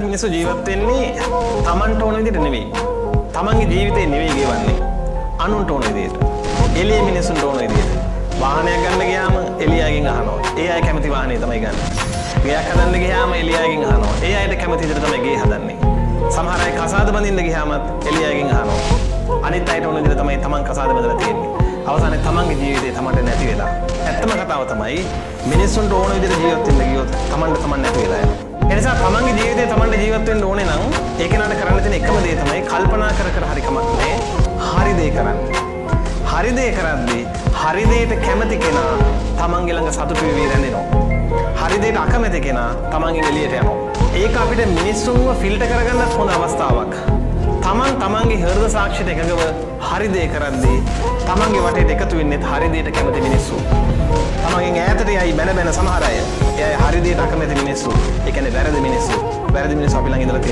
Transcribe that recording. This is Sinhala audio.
මිනිස්සු ජීවත් වෙන්නේ Tamanට ඕන විදිහට නෙවෙයි. Tamanගේ ජීවිතේ නෙවෙයි ගෙවන්නේ. අනුන්ට ඕන විදිහට. එළියේ මිනිස්සුන්ට ඕන විදිහට. වාහනයක් ගන්න ගියාම එළියගෙන් අහනවා. ඒ අය කැමති වාහනේ තමයි ගන්න. ගෙයක් හදන්න ගියාම එළියගෙන් අහනවා. ඒ අයට කැමති විදිහට තමයි ගේ හදන්නේ. සමහර අය කසාද බඳින්න ගියාම එළියගෙන් අහනවා. අනිත් අයට ඕන විදිහට තමයි Taman කසාද බඳලා තියෙන්නේ. අවසානයේ Tamanගේ ජීවිතේ Tamanට නැති වෙලා. ඇත්තම කතාව තමයි මිනිස්සුන්ට ඕන විදිහට ජීවත් වෙන්න ගියොත් Tamanට Taman නැති වෙලා යනවා. එනිසා තමන්ගේ ජීවිතේ තමන්ට ජීවත් වෙන්න ඕනේ නම් ඒ කෙනාට කරන්න තියෙන එකම දේ තමයි කල්පනා කර කර හරි කමක් නැහැ. හරි දේ කරන්න. හරි දේ කරද්දී හරි දේට කැමති කෙනා තමන්ගේ ළඟ සතුටු වෙවි රැඳෙනවා. හරි දේට අකමැති කෙනා තමන්ගෙන් එළියට යනවා. ඒක අපිට මිනිස්සුන්ව ෆිල්ටර් කරගන්නත් හොඳ අවස්ථාවක්. තමන්ගේ හෘද සාක්ෂියට එකඟව හරි දේ කරද්දී තමන්ගේ වටේට එකතු වෙන්නේ හරි දේට කැමති මිනිස්සු. තමන්ගෙන් ඈතට යයි බැන බැන සමහර අය. ඒ හරි දේට අකමැති මිනිස්සු. ඒ කියන්නේ වැරදි මිනිස්සු. වැරදි මිනිස්සු අපි ළඟ ඉඳලා